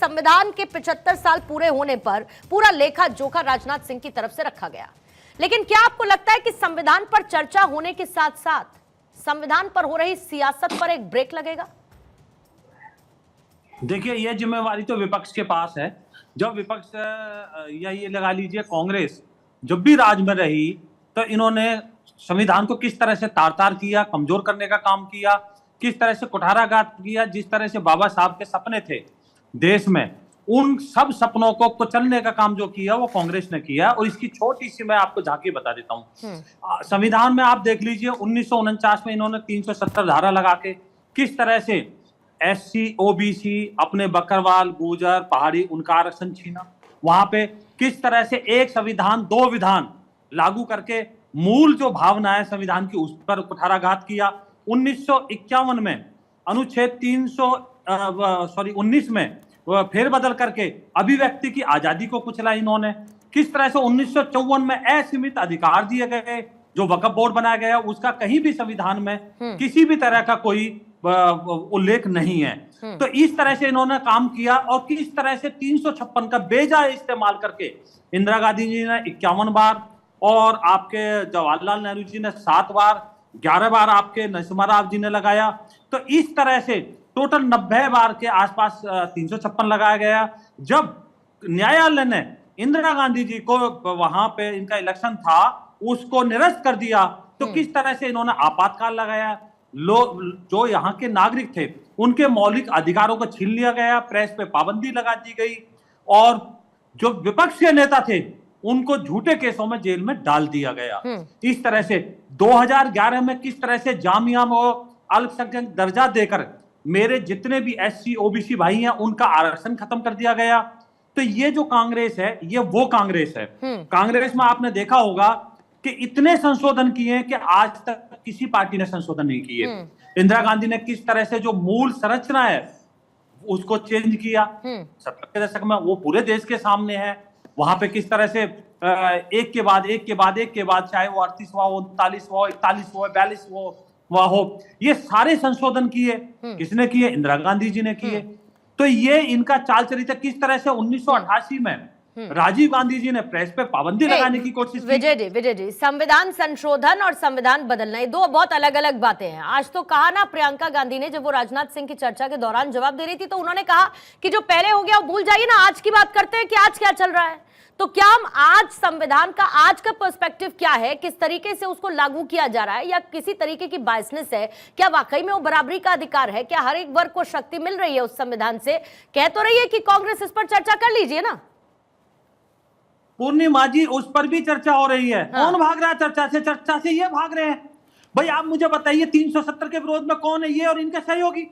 संविधान के 75 साल पूरे होने पर पूरा लेखा जोखा राजनाथ सिंह की तरफ से रखा गया। लेकिन क्या आपको लगता है कि संविधान पर चर्चा होने के साथ साथ संविधान पर हो रही सियासत पर एक ब्रेक लगेगा? देखिए, ये जिम्मेवारी तो विपक्ष के पास है। जब विपक्ष या ये लगा लीजिए कांग्रेस जब भी राज में रही तो इन्होंने संविधान को किस तरह से तार-तार किया, कमजोर करने का काम किया, किस तरह से कुठाराघात किया, जिस तरह से बाबा साहब के सपने थे देश में, उन सब सपनों को कुचलने का काम जो किया वो कांग्रेस ने किया। और इसकी छोटी सी मैं आपको झांकी बता देता हूँ। संविधान में आप देख लीजिए 1949 में इन्होंने 370 धारा लगा के किस तरह से एससी, ओबीसी, अपने बकरवाल, गुर्जर, पहाड़ी, उनका आरक्षण छीना। वहां पे किस तरह से एक संविधान दो विधान लागू करके मूल जो भावना है संविधान की उस पर कुठाराघात किया। 1951 में अनुच्छेद 19 में फेरबदल करके अभिव्यक्ति की आजादी को कुचला इन्होंने। किस तरह से 1954 में असीमित अधिकार दिए गए, जो वक्फ बोर्ड बनाया गया उसका कहीं भी संविधान में किसी भी तरह का कोई उल्लेख नहीं है। तो इस तरह से इन्होंने काम किया और किस तरह से 356 का बेजा इस्तेमाल करके इंदिरा गांधी जी ने 51 बार और आपके जवाहरलाल नेहरू जी ने 7 बार, 11 बार आपके नरसिम्हा राव जी ने लगाया। तो इस तरह से टोटल 90 बार के आसपास 356 लगाया गया। जब न्यायालय ने इंदिरा गांधी जी को वहां पे इनका इलेक्शन था उसको निरस्त कर दिया, तो किस तरह से इन्होंने आपातकाल लगाया। जो यहाँ के नागरिक थे उनके मौलिक अधिकारों को छीन लिया गया, प्रेस पे पाबंदी लगा दी गई और जो विपक्ष के नेता थे उनको झूठे केसों में जेल में डाल दिया गया। इस तरह से 2011 में किस तरह से जामिया में अल्पसंख्यक दर्जा देकर मेरे जितने भी एससी, ओबीसी भाई हैं उनका आरक्षण खत्म कर दिया गया। तो ये जो कांग्रेस है ये वो कांग्रेस है। कांग्रेस में आपने देखा होगा कि इतने संशोधन किए कि आज तक किसी पार्टी ने संशोधन नहीं किए। इंदिरा गांधी ने किस तरह से जो मूल संरचना है उसको चेंज किया 70 के दशक में, वो पूरे देश के सामने है। वहां पे किस तरह से एक के बाद एक के बाद एक के बाद, चाहे वो 38वां हो, 39वां हो, 41वां हो, 42वां हो, ये सारे संशोधन किए। किसने किए? इंदिरा गांधी जी ने किए। तो ये इनका चाल चरित्र किस तरह से 1988 में राजीव गांधी जी ने प्रेस पे पाबंदी लगाने की कोशिश की। विजय जी, संविधान संशोधन और संविधान बदलना ये दो बहुत अलग अलग बातें हैं। आज तो कहा ना प्रियंका गांधी ने, जब वो राजनाथ सिंह की चर्चा के दौरान जवाब दे रही थी तो उन्होंने कहा कि जो पहले हो गया वो भूल जाइए ना, आज की बात करते हैं कि आज क्या चल रहा है। तो क्या हम आज संविधान का आज का पर्सपेक्टिव क्या है, किस तरीके से उसको लागू किया जा रहा है, या किसी तरीके की बायसनेस है? क्या वाकई में वो बराबरी का अधिकार है? क्या हर एक वर्ग को शक्ति मिल रही है उस संविधान से? कह तो रही है कि कांग्रेस इस पर चर्चा कर लीजिए ना। पूर्णिमा जी, उस पर भी चर्चा हो रही है। कौन भाग रहा है चर्चा से? चर्चा से ये भाग रहे हैं। भाई आप मुझे बताइए 370 के विरोध में कौन है ये और इनके सहयोगी?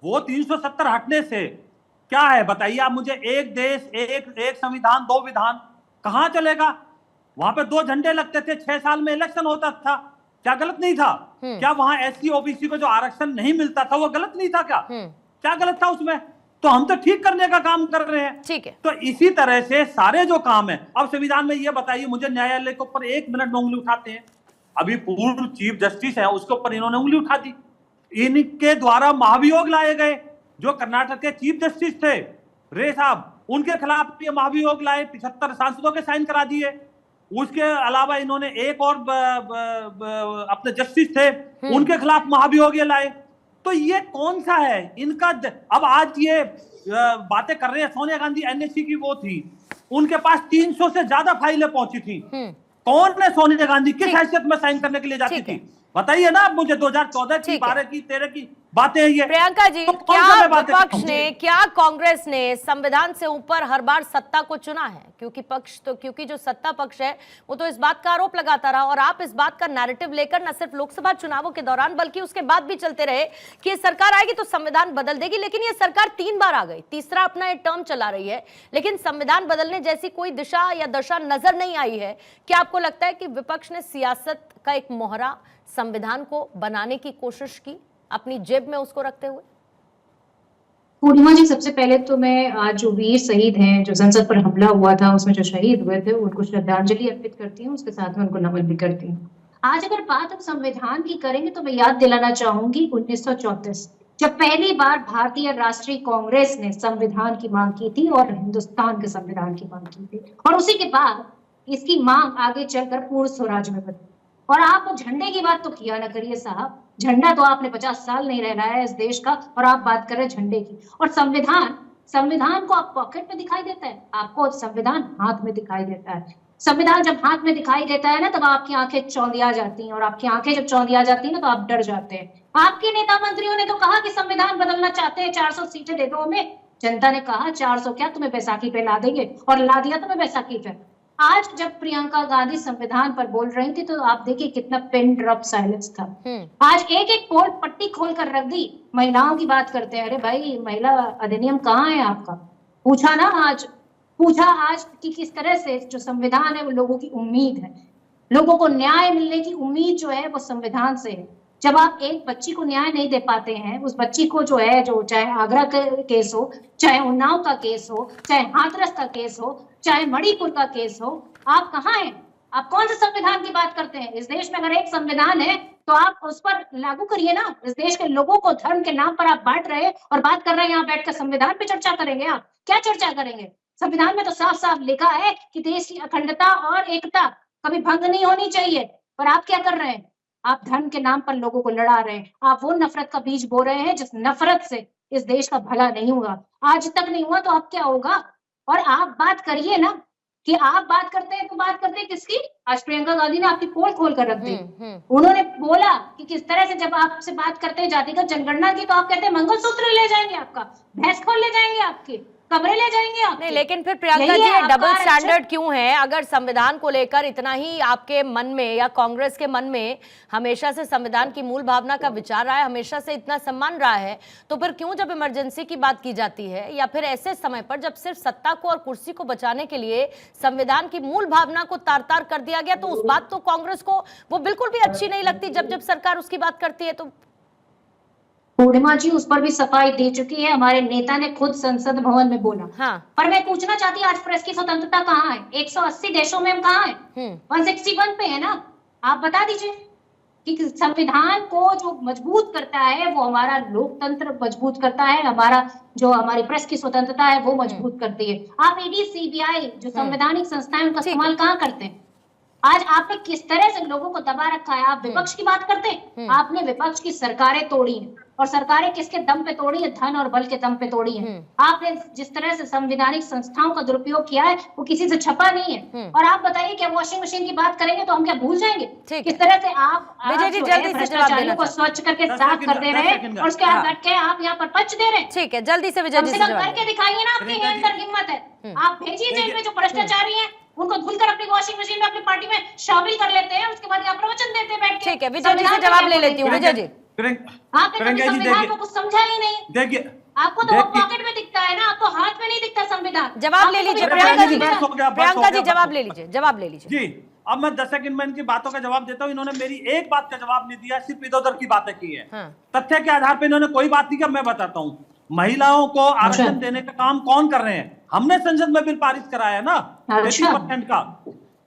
वो 370 हटने से क्या है बताइए आप मुझे। एक देश एक संविधान दो विधान कहां चलेगा? वहां पे 2 झंडे लगते थे, 6 साल में इलेक्शन होता था। क्या गलत नहीं था? क्या वहां एससी ओबीसी को जो आरक्षण नहीं मिलता था वो गलत नहीं था? क्या गलत था उसमें? तो हम तो ठीक करने का काम कर रहे हैं। ठीक है। तो इसी तरह से सारे जो काम है, अब संविधान में ये बताइए मुझे, न्यायालय के ऊपर 1 मिनट में उंगली उठाते हैं। अभी पूर्व चीफ जस्टिस है उसके ऊपर इन्होंने उंगली उठा दी। इनके द्वारा महाभियोग लाए गए। जो कर्नाटक के चीफ जस्टिस थे रे साहब, उनके खिलाफ ये महाभियोग लाए, 75 सांसदों के साइन करा दिए। उसके अलावा इन्होंने एक और अपने जस्टिस थे उनके खिलाफ महाभियोग लाए। तो ये कौन सा है इनका? अब आज ये बातें कर रहे हैं, सोनिया गांधी एनएससी की वो थी, उनके पास 300 से ज्यादा फाइलें पहुंची थी। कौन है सोनिया गांधी? किस हैसियत में साइन करने के लिए जाती थी? बताइए ना आप मुझे। 2014 की, 12 की, 13 की बातें हैं ये। प्रियंका जी, तो क्या विपक्ष ने, क्या कांग्रेस ने संविधान से ऊपर हर बार सत्ता को चुना है? क्योंकि जो सत्ता पक्ष है वो तो इस बात का आरोप लगाता रहा और आप इस बात का नैरेटिव लेकर न सिर्फ लोकसभा चुनावों के दौरान बल्कि उसके बाद भी चलते रहे कि ये सरकार आएगी तो संविधान बदल देगी। लेकिन ये सरकार 3 बार आ गई, तीसरा अपना ये टर्म चला रही है, लेकिन संविधान बदलने जैसी कोई दिशा या दशा नजर नहीं आई है। क्या आपको लगता है कि विपक्ष ने सियासत का एक मोहरा संविधान को बनाने की कोशिश की, अपनी जेब में उसको रखते हुए? पूर्णिमा जी, सबसे पहले तो मैं आज जो वीर शहीद हैं, जो संसद पर हमला हुआ था उसमें जो शहीद हुए थे, उनको श्रद्धांजलि अर्पित करती हूँ, उसके साथ में उनको नमन भी करती हूँ। आज अगर बात हम संविधान की करेंगे तो मैं याद दिलाना चाहूंगी 1934 जब पहली बार भारतीय राष्ट्रीय कांग्रेस ने संविधान की मांग की थी और हिंदुस्तान के संविधान की मांग की थी, और उसी के बाद इसकी मांग आगे चलकर पूर्ण स्वराज में बदली। और आप झंडे की बात तो किया ना करिए साहब, झंडा तो आपने 50 साल नहीं रहना है इस देश का, और आप बात कर रहे हैं झंडे की। और संविधान को आप पॉकेट में दिखाई देता है, आपको संविधान हाथ में दिखाई देता है। संविधान जब हाथ में दिखाई देता है ना, तब आपकी आंखें चौंधिया जाती हैं, और आपकी आंखें जब चौंधिया जाती हैं ना, तो आप डर जाते हैं। आपके नेता मंत्रियों ने तो कहा कि संविधान बदलना चाहते हैं, 400 सीटें दे दो हमें। जनता ने कहा 400 क्या, तुम्हें बैसाखी पे ला देंगे, और ला दिया तुम्हें बैसाखी पे। आज जब प्रियंका गांधी संविधान पर बोल रही थी, तो आप देखिए कितना पिन ड्रॉप साइलेंस था। आज एक एक पोल पट्टी खोल कर रख दी। महिलाओं की बात करते हैं, अरे भाई महिला अधिनियम कहाँ है आपका? पूछा आज कि किस तरह से जो संविधान है वो लोगों की उम्मीद है, लोगों को न्याय मिलने की उम्मीद जो है वो संविधान से है। जब आप एक बच्ची को न्याय नहीं दे पाते हैं, उस बच्ची को जो चाहे आगरा का केस हो, चाहे उन्नाव का केस हो, चाहे हाथरस का केस हो, चाहे मणिपुर का केस हो, आप कहाँ हैं? आप कौन से संविधान की बात करते हैं? इस देश में अगर एक संविधान है तो आप उस पर लागू करिए ना। इस देश के लोगों को धर्म के नाम पर आप बांट रहे और बात कर रहे हैं यहाँ बैठकर संविधान पे चर्चा करेंगे। आप क्या चर्चा करेंगे? संविधान में तो साफ साफ लिखा है कि देश की अखंडता और एकता कभी भंग नहीं होनी चाहिए। पर आप क्या कर रहे हैं? आप धर्म के नाम पर लोगों को लड़ा रहे हैं। आप वो नफरत का बीज बो रहे हैं जिस नफरत से इस देश का भला नहीं हुआ, आज तक नहीं हुआ, तो अब क्या होगा? और आप बात करिए ना, कि आप बात करते हैं तो बात करते हैं किसकी? आज प्रियंका गांधी ने आपकी पोल खोल कर रख दी। उन्होंने बोला कि किस तरह से जब आपसे बात करते हैं जातिगत जनगणना की, तो आप कहते हैं मंगलसूत्र ले जाएंगे आपका, भैंस खोल ले जाएंगे आपकी, कमरे ले जाएंगे आप। नहीं, लेकिन फिर प्रियंका जी ये डबल स्टैंडर्ड क्यों है? अगर संविधान को लेकर इतना ही आपके मन में या कांग्रेस के मन में हमेशा से संविधान की मूल भावना का विचार रहा है, हमेशा से इतना सम्मान रहा है, तो फिर क्यों जब इमरजेंसी की बात की जाती है या फिर ऐसे समय पर जब सिर्फ सत्ता को और कुर्सी को बचाने के लिए संविधान की मूल भावना को तार-तार कर दिया गया, तो उस बात तो कांग्रेस को वो बिल्कुल भी अच्छी नहीं लगती जब जब सरकार उसकी बात करती है? तो पूर्णिमा जी उस पर भी सफाई दे चुकी है, हमारे नेता ने खुद संसद भवन में बोला। हाँ। पर मैं पूछना चाहती हूँ, आज प्रेस की स्वतंत्रता कहाँ है? 180 देशों में हम कहाँ हैं? 161 पे है ना। आप बता दीजिए कि संविधान को जो मजबूत करता है वो हमारा लोकतंत्र मजबूत करता है, हमारी प्रेस की स्वतंत्रता है वो मजबूत करती है। आप ईडी, सीबीआई जो संवैधानिक संस्थाएं उनका इस्तेमाल कहाँ करते हैं? आज आपने किस तरह से लोगों को दबा रखा है। आप विपक्ष की बात करते हैं, आपने विपक्ष की सरकारें तोड़ी हैं, और सरकारें किसके दम पे तोड़ी है? धन और बल के दम पे तोड़ी है। आपने जिस तरह से संवैधानिक संस्थाओं का दुरुपयोग किया है वो किसी से छपा नहीं है। और आप बताइए, क्या वॉशिंग मशीन की बात करेंगे तो हम क्या भूल जाएंगे? किस तरह से आप विजय जी जल्दी से जवाब देना को स्वच्छ करके साफ कर दे रहे हैं, और उसके बाद बैठ के आप यहाँ पर पच दे रहे हैं। ठीक है, जल्दी से विजय जी करके दिखाइए ना, आपके अंदर हिम्मत है। आप भेजिए जेल में जो भ्रष्टाचारी है, उनको धुलकर अपनी वॉशिंग मशीन में अपनी पार्टी में शामिल कर लेते हैं, उसके बाद यहाँ प्रवचन देते हैं बैठ के। ठीक है, विजय जी से जवाब ले लेती हूँ। विजय जी, आपने कभी संविधान को कुछ समझा ही नहीं। देखिए, आपको तो पॉकेट में दिखता है ना, आपको हाथ में नहीं दिखता संविधान। जवाब ले लीजिए प्रियंका जी, प्रियंका जी जवाब ले लीजिए, जवाब ले लीजिए जी। अब मैं 10 सेकंड में इनकी बातों का जवाब देता हूँ। इन्होंने मेरी एक बात का जवाब नहीं दिया, सिर्फ इधर उधर की बातें की है। तथ्य के आधार पर इन्होंने कोई बात नहीं की। मैं बताता हूँ, महिलाओं को आरक्षण देने का काम कौन कर रहे हैं? हमने संसद में बिल पारित कराया ना 30% का।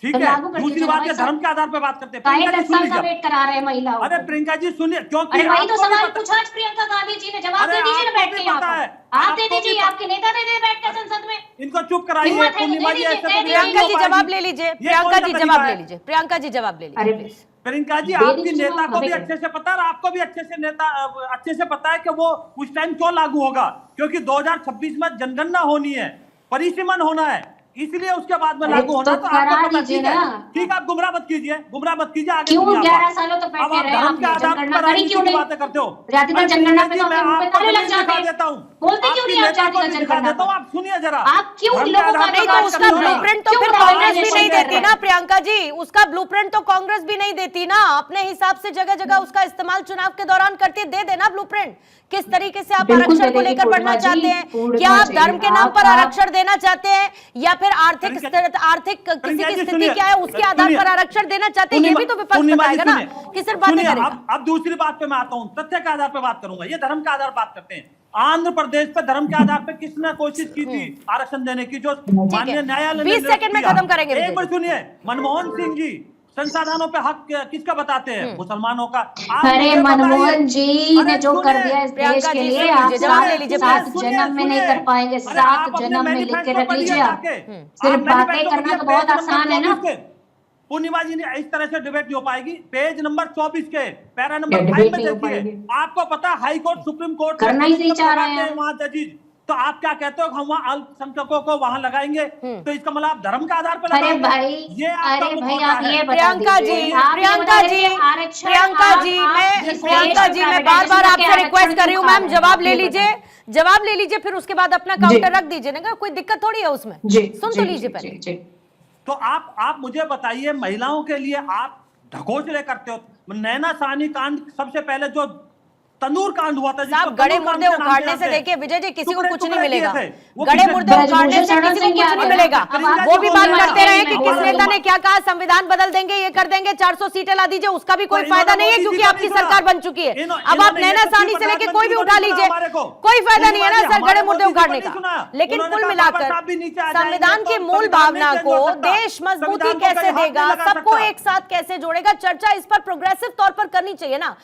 ठीक है, दूसरी बात है धर्म के आधार पर बात करते हैं। प्रियंका जी सुनिए, करा रहे हैं महिलाओं। अरे प्रियंका जी सुनिए, क्योंकि वही तो सवाल पूछा प्रियंका गांधी जी ने, जवाब दे दीजिए ना बैठ के यहाँ पर। आप दे दीजिए, आपके नेता दे दे बैठ कर संसद में। इनको चुप कराइए। प्रियंका जी जवाब ले लीजिए, प्रियंका जी जवाब ले लीजिए, प्रियंका जी जवाब ले लीजिए। प्रियंका जी, आपकी नेता को भी अच्छे से पता है, आपको भी अच्छे से पता है कि वो उस टाइम क्यों लागू होगा, क्योंकि 2026 में जनगणना होनी है, परिसीमन होना है, इसलिए उसके बाद में लागू होना। तो आपको पता ठीक है, आप गुमराह मत कीजिए, आगे क्यों 11 सालों तो बैठे रहे आप? जनगणना करी क्यों नहीं? बातें करते हो जातिगत जनगणना पे तो मैं ताले लग जाते हैं। देता हूँ, बोलते क्यों नहीं आप जातिगत जनगणना? आप सुनिए जरा, आप क्यों लोगों का नहीं तो उसका ब्लूप्रिंट तो फिर कांग्रेस भी नहीं देती ना प्रियंका जी, उसका ब्लूप्रिंट तो कांग्रेस भी नहीं देती ना, अपने हिसाब से जगह जगह उसका इस्तेमाल चुनाव के दौरान करती है। दे देना ब्लूप्रिंट, किस तरीके से आप आरक्षण को लेकर बढ़ना चाहते हैं? क्या आप धर्म के नाम पर आरक्षण देना चाहते हैं, या फिर आर्थिक किसी की स्थिति क्या है उसके आधार पर आरक्षण देना चाहते हैं? ये भी तो विपक्ष बताएगा ना कि सिर्फ बातें करेगा। अब दूसरी बात पे मैं आता हूँ, तथ्य के आधार पे बात करूंगा। ये धर्म के आधार बात करते हैं। आंध्र प्रदेश पे धर्म के आधार पे किसने कोशिश की थी आरक्षण देने की, जो माननीय न्यायालय ने 20 सेकंड में खत्म करेंगे। एक बार सुनिए, मनमोहन सिंह जी संसाधनों पे हक किसका बताते हैं? मुसलमानों का। आप अरे मुझे मनमोहन बताइए। जी ने अरे जो कर सुनिए, दिया इस देश प्रियंका के जी, लिए, सुन आप लीजिए, जवाब ले लीजिए। सात सुनिए, जन्म में नहीं कर पाएंगे। अरे सात आप अपने जन्म में लिख के मैनिफेस्टो रख पढ़िए लीजिए आप। जाके। सिर्फ आप बातें मैनिफेस्टो करना पढ़िए, तो बहुत पेज नंबर आसान है ना। 24 के। पूर्णिमा जी ने इस तरह से डिबेट नहीं हो पाएगी। पेज नंबर 24 के पैरा नंबर क्या 5 डिबेट में नहीं हो देखिए, पाएगी? आपको पता है हाई कोर्ट सुप्रीम कोर्ट करना ही नहीं चाह रहे हैं। वहां जजीज, तो आप क्या कहते हो हम वहां अल्पसंख्यकों को वहां लगाएंगे? तो इसका मतलब आप धर्म के आधार पर अरे लगाओगे? भाई, ये आपका अरे भाई मुखौटा आप है। ये बता प्रियंका दीजिए, जी, आप ये प्रियंका बता जी, दीजिए, आरक्षण प्रियंका आप- जी, आप मैं इस प्रियंका देश जी में मैं बार बार प्राइवेटाइजेशन आपसे के रिक्वेस्ट आरक्षण कर रही हूँ, क्यों खा मैम रहे हैं? जवाब आप ले ये लीजिए, जवाब ले लीजिए, फिर उसके बाद अपना जी। काउंटर रख दीजिए ना, कोई दिक्कत थोड़ी है उसमें। जी, सुन जी, तो लीजिए जी, पहले। जी, जी। तो आप मुझे बताइए, महिलाओं के लिए आप ढकोसले करते हो। नैना साहनी कांड सबसे पहले जो तंदूर कांड हुआ था, जिसको साहब गड़े तंदूर कांड मुर्दे के नाम उखाड़ने से जानते हैं। देखिए विजय जी, किसी को टुकड़े कुछ नहीं टुकड़े किए मिलेगा। थे। वो गड़े किसने- मुर्दे उखाड़ने ब्रजभूषण से शरण किसी को सिंह कुछ नहीं यादव। मिलेगा। अब आप वो भी बात बोल करते रहे रहे हैं, कि मैं किस बोल नेता रही ने क्या कहा, संविधान बदल देंगे, ये कर देंगे, 400 सीटें ला दीजिए, उसका भी कोई तो फायदा इन्होंने नहीं है मोदी क्योंकि जी को आपकी नहीं सुना। सरकार बन चुकी है। अब आप इन्होंने नैना ये साहनी कुछ से लेके भी कोई भी प्रधानमंत्री उठा को नहीं लीजिए, सुना हमारे को। कोई फायदा नहीं है ना हमारे सर गड़े मुर्दे मोदी जी को उखाड़ने नहीं का। सुना। लेकिन उन्होंने कुल कहा मिलाकर बाबा साहब भी नीचे आ जाएंगे संविधान तो की मूल संविधान भावना नहीं को चेंज हो सकता। देश मजबूती संविधान को कैसे कहीं हाथ देगा, नहीं लगा सबको सकता। एक साथ कैसे जोड़ेगा, चर्चा इस पर प्रोग्रेसिव तौर पर करनी चाहिए ना।